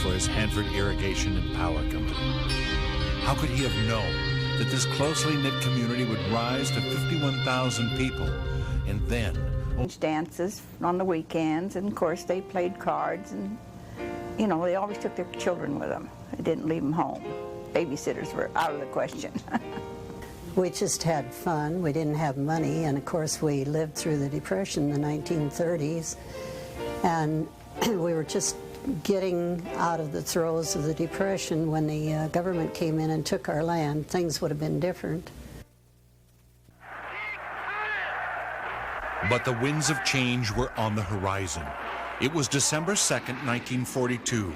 for his Hanford Irrigation and Power Company. How could he have known that this closely knit community would rise to 51,000 people, and then dances on the weekends, and of course they played cards, and you know, they always took their children with them. They didn't leave them home. Babysitters were out of the question. We just had fun. We didn't have money, and of course we lived through the Depression in the 1930s, and we were just getting out of the throes of the Depression. When the government came in and took our land, things would have been different. But the winds of change were on the horizon. It was December 2nd, 1942.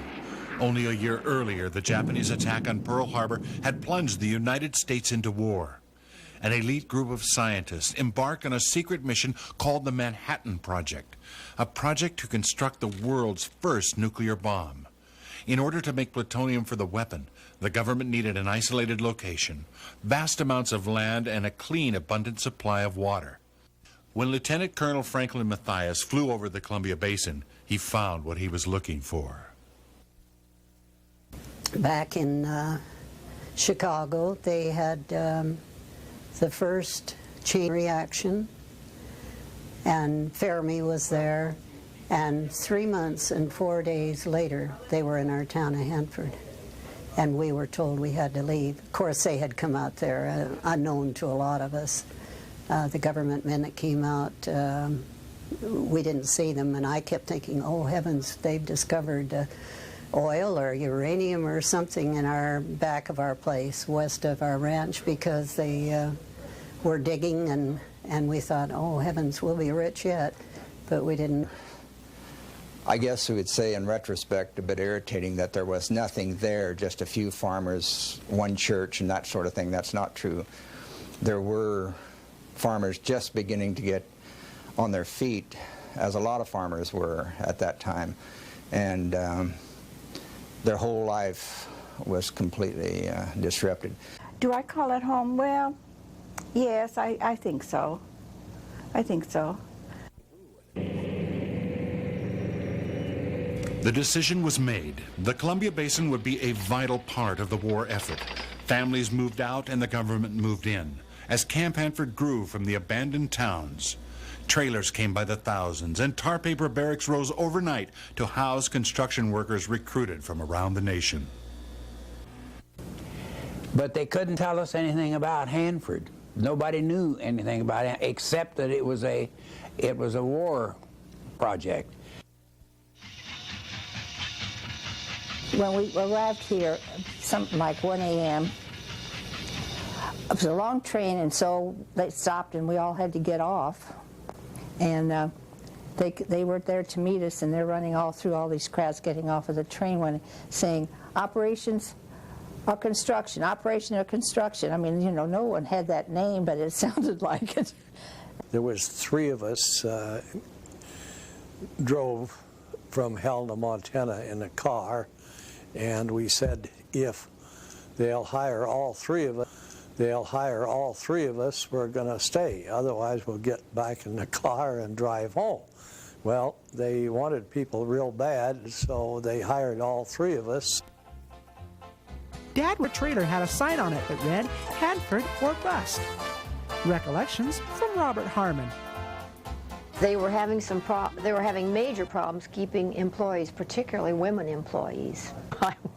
Only a year earlier, the Japanese attack on Pearl Harbor had plunged the United States into war. An elite group of scientists embarked on a secret mission called the Manhattan Project, a project to construct the world's first nuclear bomb. In order to make plutonium for the weapon, the government needed an isolated location, vast amounts of land, and a clean, abundant supply of water. When Lieutenant Colonel Franklin Matthias flew over the Columbia Basin, he found what he was looking for. Back in Chicago, they had the first chain reaction, and Fermi was there, and 3 months and 4 days later, they were in our town of Hanford, and we were told we had to leave. Of course, they had come out there, unknown to a lot of us. The government men that came out, we didn't see them, and I kept thinking, oh heavens, they've discovered oil or uranium or something in our back of our place, west of our ranch, because they were digging, and we thought, oh heavens, we'll be rich yet, but we didn't. I guess we would say in retrospect a bit irritating that there was nothing there, just a few farmers, one church, and that sort of thing. That's not true. There were farmers just beginning to get on their feet, as a lot of farmers were at that time, and their whole life was completely disrupted. Do I call it home? Well, yes, I think so. I think so. The decision was made. The Columbia Basin would be a vital part of the war effort. Families moved out and the government moved in. As Camp Hanford grew from the abandoned towns, trailers came by the thousands, and tar paper barracks rose overnight to house construction workers recruited from around the nation. But they couldn't tell us anything about Hanford. Nobody knew anything about it except that it was a war project. When we arrived here, something like 1 a.m., it was a long train, and so they stopped and we all had to get off. And they were there to meet us, and they're running all through all these crowds getting off of the train saying, operations or construction, operation or construction. I mean, you know, no one had that name, but it sounded like it. There was 3 of us drove from Helena, Montana in a car, and we said, if they'll hire all 3 of us, we're going to stay. Otherwise, we'll get back in the car and drive home. Well, they wanted people real bad, so they hired all 3 of us. Dadwood trailer had a sign on it that read, Hanford or Bust. Recollections from Robert Harmon. They were having major problems keeping employees, particularly women employees.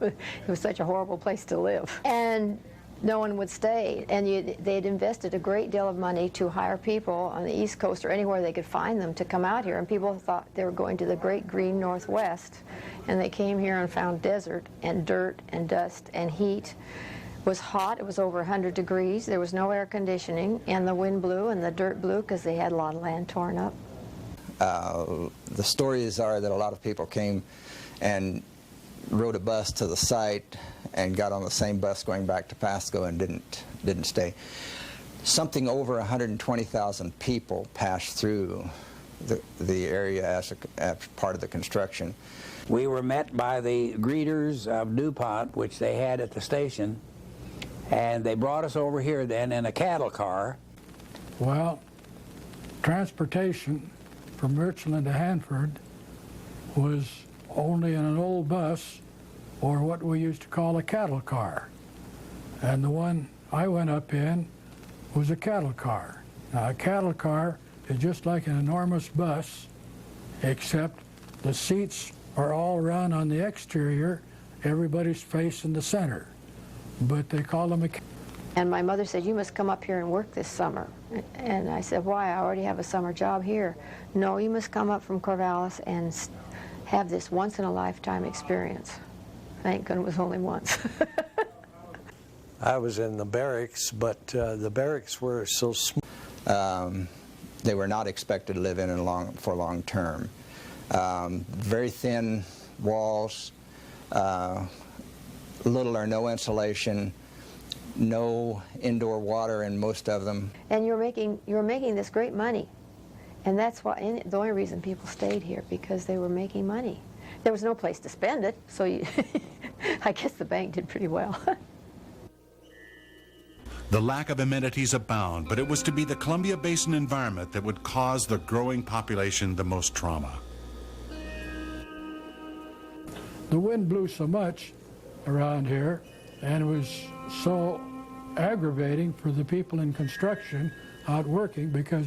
It was such a horrible place to live. And no one would stay. And they had invested a great deal of money to hire people on the East Coast or anywhere they could find them to come out here. And people thought they were going to the great green Northwest. And they came here and found desert and dirt and dust and heat. It was hot. It was over 100 degrees. There was no air conditioning. And the wind blew and the dirt blew because they had a lot of land torn up. The stories are that a lot of people came and rode a bus to the site and got on the same bus going back to Pasco and didn't stay. Something over 120,000 people passed through the area as part of the construction. We were met by the greeters of DuPont, which they had at the station, and they brought us over here then in a cattle car. Well, transportation from Richland to Hanford was only in an old bus or what we used to call a cattle car. And the one I went up in was a cattle car. Now, a cattle car is just like an enormous bus, except the seats are all round on the exterior, everybody's facing the center. But they call them a... And my mother said, you must come up here and work this summer. And I said, why? I already have a summer job here. No, you must come up from Corvallis and have this once-in-a-lifetime experience. Thank goodness it was only once. I was in the barracks, but the barracks were so small. They were not expected to live in for long term. Very thin walls, little or no insulation, no indoor water in most of them. And you're making this great money, and that's why the only reason people stayed here, because they were making money. There was no place to spend it, so I guess the bank did pretty well. The lack of amenities abound, but it was to be the Columbia Basin environment that would cause the growing population the most trauma. The wind blew so much around here, and it was so aggravating for the people in construction out working, because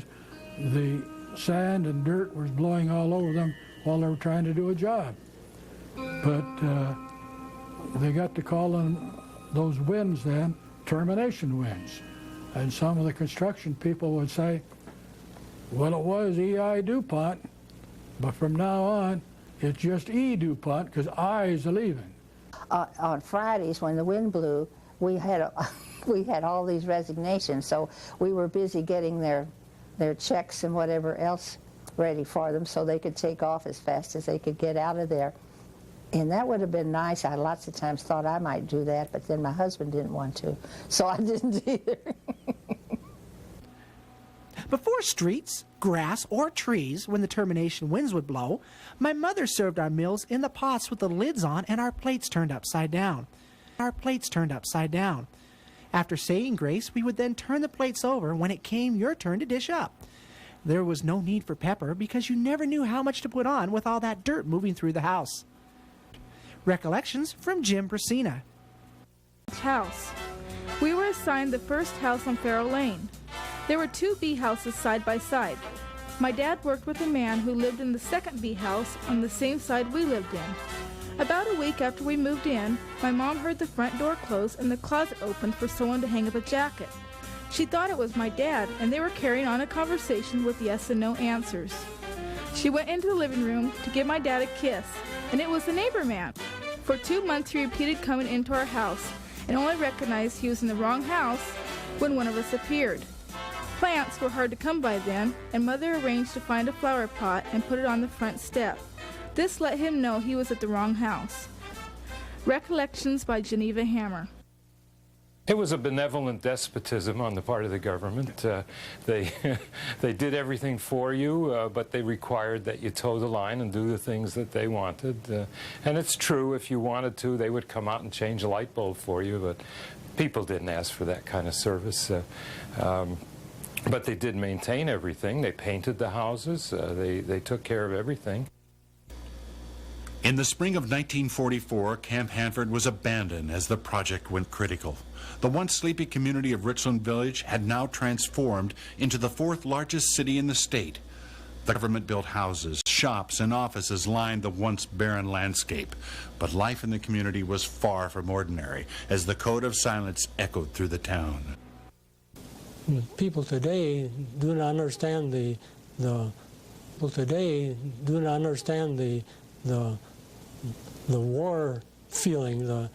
the sand and dirt was blowing all over them while they were trying to do a job. But they got to calling those winds then termination winds. And some of the construction people would say, well, it was E.I. DuPont, but from now on, it's just E. DuPont, because I is leaving. On Fridays, when the wind blew, we had all these resignations, so we were busy getting their checks and whatever else ready for them so they could take off as fast as they could get out of there. And that would have been nice. I lots of times thought I might do that, but then my husband didn't want to, so I didn't either. Before streets, grass, or trees, when the termination winds would blow, my mother served our meals in the pots with the lids on and our plates turned upside down. After saying grace, we would then turn the plates over when it came your turn to dish up. There was no need for pepper because you never knew how much to put on with all that dirt moving through the house. Recollections from Jim Brasina. House. We were assigned the first house on Farrow Lane. There were 2 B houses side by side. My dad worked with a man who lived in the second B house on the same side we lived in. About a week after we moved in, my mom heard the front door close and the closet opened for someone to hang up a jacket. She thought it was my dad, and they were carrying on a conversation with yes and no answers. She went into the living room to give my dad a kiss, and it was the neighbor man. For 2 months he repeated coming into our house, and only recognized he was in the wrong house when one of us appeared. Plants were hard to come by then, and Mother arranged to find a flower pot and put it on the front step. This let him know he was at the wrong house. Recollections by Geneva Hammer. It was a benevolent despotism on the part of the government. They did everything for you, but they required that you toe the line and do the things that they wanted. And it's true, if you wanted to, they would come out and change a light bulb for you, but people didn't ask for that kind of service. But they did maintain everything. They painted the houses. They took care of everything. In the spring of 1944, Camp Hanford was abandoned as the project went critical. The once sleepy community of Richland Village had now transformed into the 4th largest city in the state. The government built houses, shops, and offices lined the once barren landscape. But life in the community was far from ordinary as the code of silence echoed through the town. People today do not understand the war feeling, the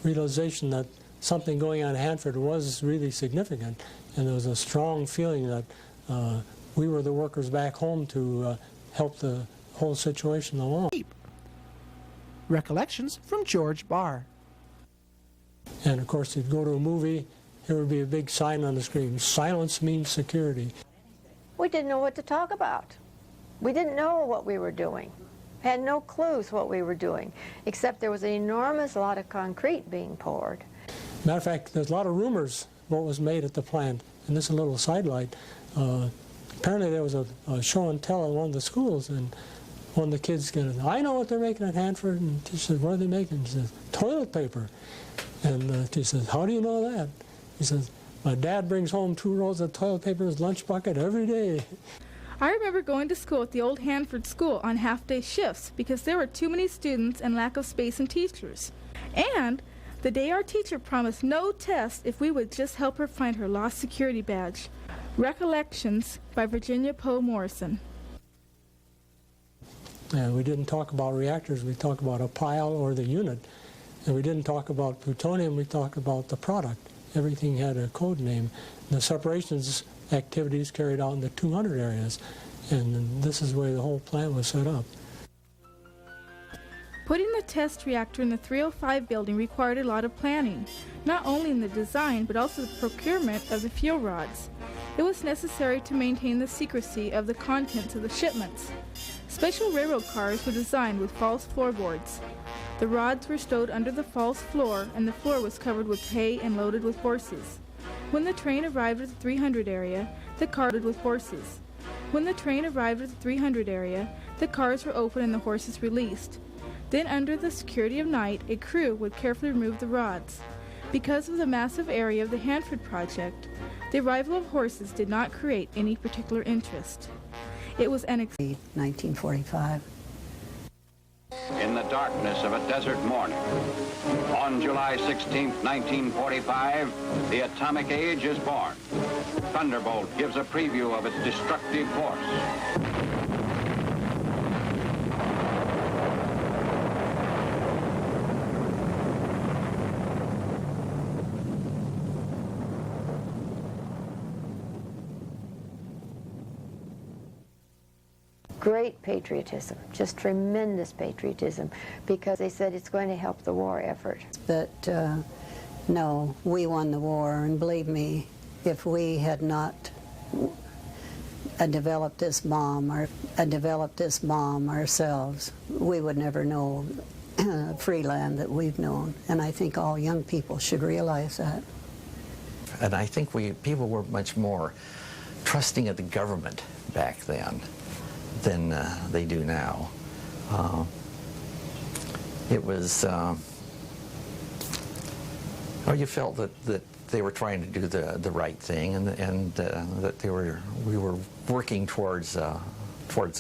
realization that something going on in Hanford was really significant, and there was a strong feeling that we were the workers back home to help the whole situation along. Recollections from George Barr. And of course, you'd go to a movie, there would be a big sign on the screen, "Silence means security." We didn't know what to talk about. We didn't know what we were doing. Had no clues what we were doing, except there was an enormous lot of concrete being poured. Matter of fact, there's a lot of rumors what was made at the plant. And this is a little sidelight. Apparently there was a show and tell in one of the schools, and one of the kids goes, I know what they're making at Hanford. And she says, what are they making? She says, toilet paper. And she says, how do you know that? He says, my dad brings home 2 rolls of toilet paper in his lunch bucket every day. I remember going to school at the old Hanford school on half-day shifts because there were too many students and lack of space and teachers. And the day our teacher promised no test if we would just help her find her lost security badge. Recollections by Virginia Poe Morrison. And we didn't talk about reactors, we talked about a pile or the unit. And we didn't talk about plutonium, we talked about the product. Everything had a code name. The separations activities carried out in the 200 areas. And this is the way the whole plant was set up. Putting the test reactor in the 305 building required a lot of planning, not only in the design but also the procurement of the fuel rods. It was necessary to maintain the secrecy of the contents of the shipments. Special railroad cars were designed with false floorboards. The rods were stowed under the false floor, and the floor was covered with hay and loaded with horses. When the train arrived at the 300 area, the cars were loaded with horses. When the train arrived at the 300 area, the cars were opened and the horses released. Then, under the security of night, a crew would carefully remove the rods. Because of the massive area of the Hanford project, the arrival of horses did not create any particular interest. It was an 1945. In the darkness of a desert morning, on July 16, 1945, the atomic age is born. Thunderbolt gives a preview of its destructive force. Great patriotism, just tremendous patriotism, because they said it's going to help the war effort. But no, we won the war, and believe me, if we had not developed this bomb ourselves, we would never know free land that we've known. And I think all young people should realize that. And I think people were much more trusting of the government back then than they do now. It was, you felt that they were trying to do the right thing, and that we were working towards a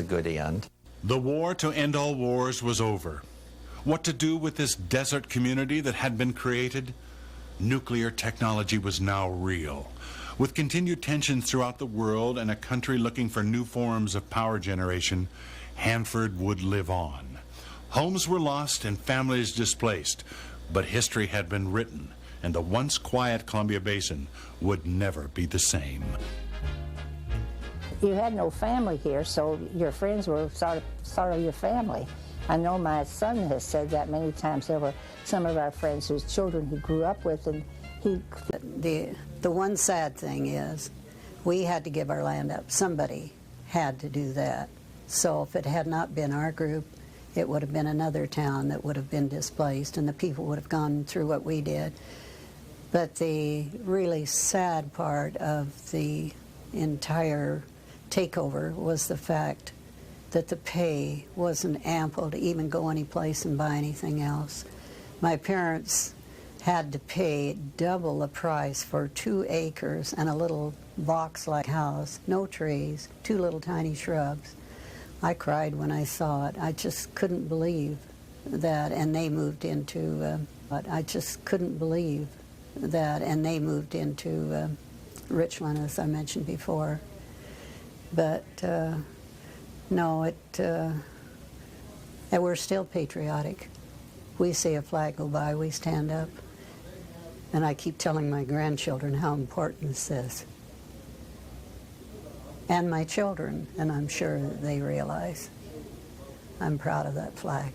good end. The war to end all wars was over. What to do with this desert community that had been created? Nuclear technology was now real. With continued tensions throughout the world and a country looking for new forms of power generation, Hanford would live on. Homes were lost and families displaced, but history had been written, and the once quiet Columbia Basin would never be the same. You had no family here, so your friends were sort of your family. I know my son has said that many times. There were some of our friends whose children he grew up with, and The one sad thing is we had to give our land up. Somebody had to do that. So if it had not been our group, it would have been another town that would have been displaced, and the people would have gone through what we did. But the really sad part of the entire takeover was the fact that the pay wasn't ample to even go any place and buy anything else. My parents had to pay double the price for 2 acres and a little box-like house, no trees, 2 little tiny shrubs. I cried when I saw it. I just couldn't believe that, and they moved into, Richland, as I mentioned before. But no, and we're still patriotic. We see a flag go by, we stand up. And I keep telling my grandchildren how important this is. And my children, and I'm sure that they realize I'm proud of that flag.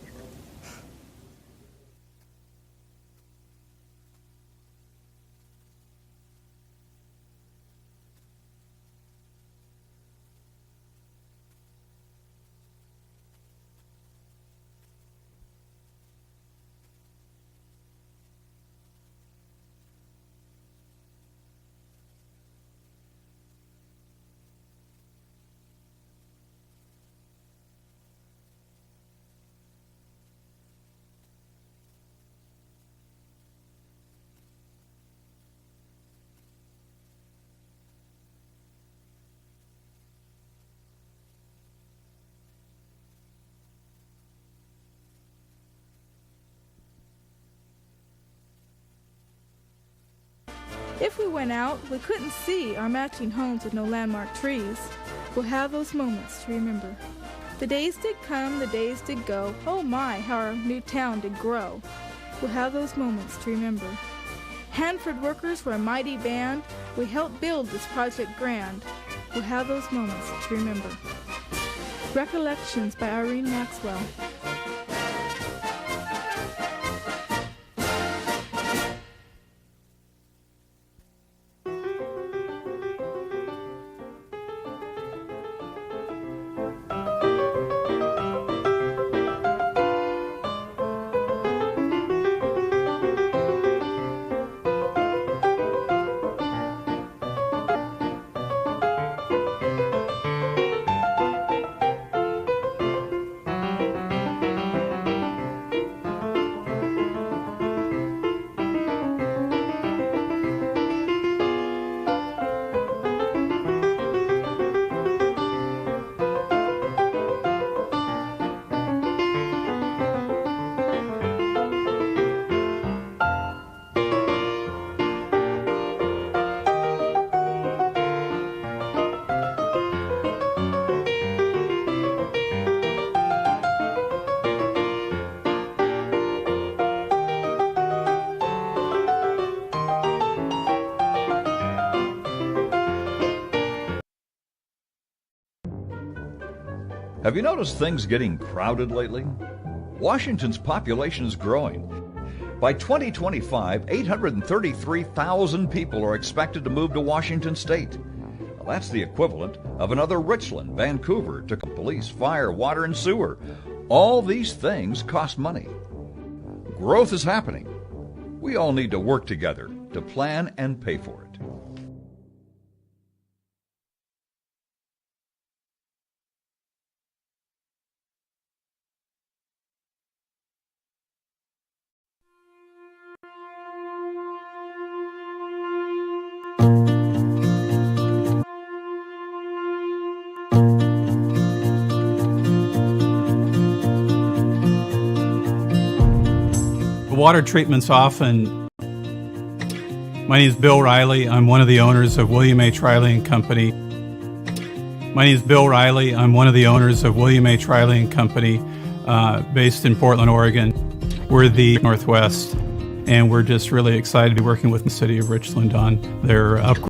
If we went out, we couldn't see our matching homes with no landmark trees. We'll have those moments to remember. The days did come, the days did go. Oh my, how our new town did grow. We'll have those moments to remember. Hanford workers were a mighty band. We helped build this project grand. We'll have those moments to remember. Recollections by Irene Maxwell. Have you noticed things getting crowded lately? Washington's population is growing. By 2025, 833,000 people are expected to move to Washington State. Well, that's the equivalent of another Richland, Vancouver, to police, fire, water, and sewer. All these things cost money. Growth is happening. We all need to work together to plan and pay for it. Water treatment's often. My name is Bill Riley. I'm one of the owners of William H. Riley & Company. My name is Bill Riley. I'm one of the owners of William H. Riley & Company, based in Portland, Oregon. We're the Northwest, and we're just really excited to be working with the city of Richland on their upgrade.